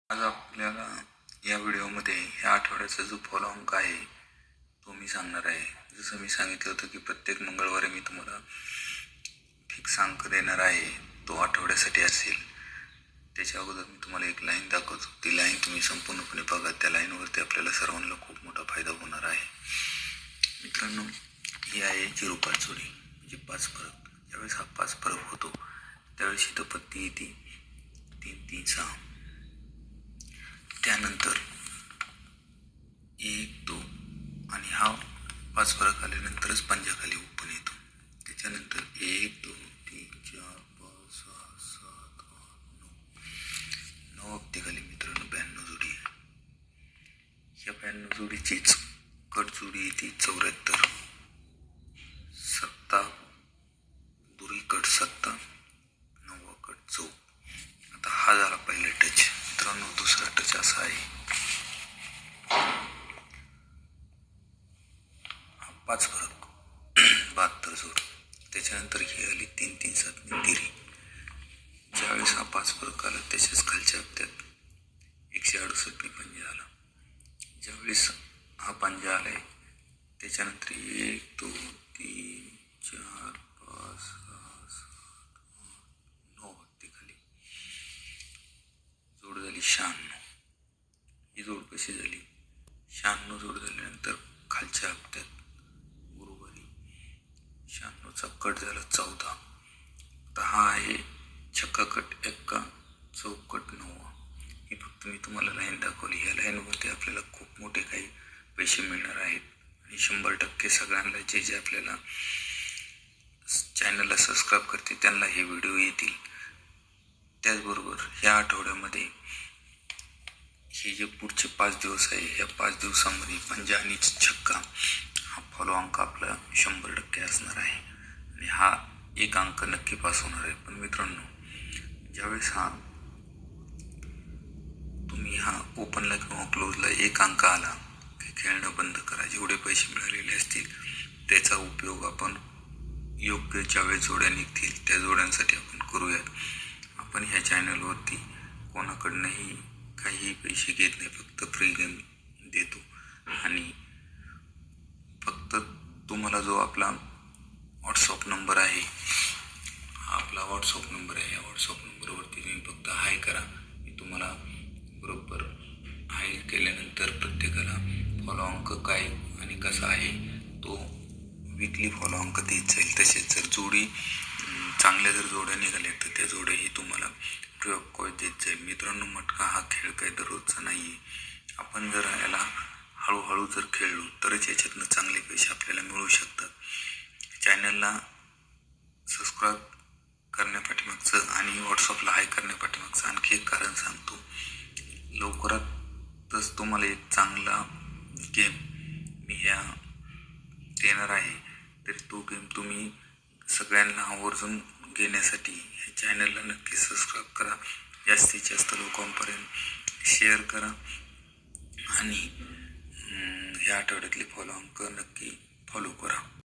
आज आपल्याला या व्हिडिओमध्ये ह्या आठवड्याचा जो फॉलो अंक आहे तो मी सांगणार आहे. जसं मी सांगितलं होतं की प्रत्येक मंगळवारी मी तुम्हाला फिक्स अंक देणार आहे, तो आठवड्यासाठी असेल. त्याच्या अगोदर मी तुम्हाला एक लाईन दाखवतो. ती लाईन तुम्ही संपूर्णपणे बघा. त्या लाईनवरती आपल्याला सर्वांना खूप मोठा फायदा होणार आहे. मित्रांनो, ही आहे 0-5 जोडी, म्हणजे 5 फरक. ज्यावेळेस हा 5 फरक होतो त्यावेळेस इथं पत्ती येते 3-3-6. त्यानंतर 1-2 आणि हा 5 फरक आल्यानंतरच पंजाखाली ओपन येतो. त्याच्यानंतर 1-2-3-4-5-6-7-8-9 हप्तेखाली मित्रांनो 92 जोडी आहे. या 92 जोडीचीच कट जोडी येते 74. 7 दुरी कट 7, 9 कट 4. आता हा झाला पहिला टच. मित्रांनो, दुसरा टच असा आहे, हा 5 फरक 72 जोड. त्याच्यानंतर ही आली 3-3-7 तिरी. ज्यावेळेस हा 5 फरक आला त्याच्याच खालच्या हप्त्यात 168 पंजा आला. ज्यावेळेस हा पंजा आलाय त्याच्यानंतर 1-2-3-4-5-6-7-8-9 हप्तेखाली जोड झाली 96. ही जोड कशी झाली? 96 जोड झाल्यानंतर खालच्या हप्त्यात गुरुवारी 96चा कट झाला 14. आता हा आहे छक्का कट 1, चौकट 9. ही फक्त मी तुम्हाला लाईन दाखवली. ह्या लाईनवरती आपल्याला खूप मोठे काही पैसे मिळणार आहेत आणि 100% सगळ्यांना जे आपल्याला चॅनलला सबस्क्राईब करते त्यांना हे व्हिडिओ येतील. त्याचबरोबर ह्या आठवड्यामध्ये हे जे पुढचे 5 दिवस आहे, ह्या 5 दिवसामध्ये पंजा आणि छक्का हा फॉलो अंक आपला 100% असणार आहे आणि हा एक अंक नक्की पास होणार आहे. पण मित्रांनो, ज्यावेळेस तुम्ही हा ओपनला किंवा क्लोजला एक अंक आला की खेळणं बंद करा. जेवढे पैसे मिळालेले असतील त्याचा उपयोग आपण योग्य ज्यावेळेस जोड्या निघतील त्या जोड्यांसाठी आपण करूयात. आपण ह्या चॅनलवरती कोणाकडनंही काही पैसे घेत नाही, फक्त फ्री गेम देतो. आणि फक्त तुम्हाला जो आपला व्हॉट्सअप नंबर आहे, हा आपला व्हॉट्सअप नंबर आहे, या व्हॉट्सअप नंबरवरती तुम्ही फक्त हाय करा. मी तुम्हाला बरोबर हाय केल्यानंतर प्रत्येकाला फॉलो अंक काय आणि कसा आहे तो वीकली फॉलो अंक देत जाईल. तसेच जर जोडी चांगल्या जर जोड्या निघाल्या तर त्या जोड्याही तुम्हाला फ्री ऑफ कॉस्ट देत जाईल. मित्रांनो, मटका हा खेळ काही दररोजचा नाही आहे. आपण जर याला हळूहळू जर खेळलो तरच याच्यातनं चांगले पैसे आपल्याला मिळू शकतात. चॅनलला सबस्क्राईब करण्यापाठीमागचं आणि व्हॉट्सअपला हाय करण्यापाठीमागचं आणखी एक कारण सांगतो. लवकरातच तुम्हाला एक चांगला गेम मी ह्या देणार आहे, तर तो गेम तुम्ही सगळ्यांना आवर्जून घेण्यासाठी ह्या चॅनलला नक्की सबस्क्राईब करा. जास्तीत जास्त लोकांपर्यंत शेअर करा आणि ह्या आठवड्यातले फॉलो अंक नक्की फॉलो करा.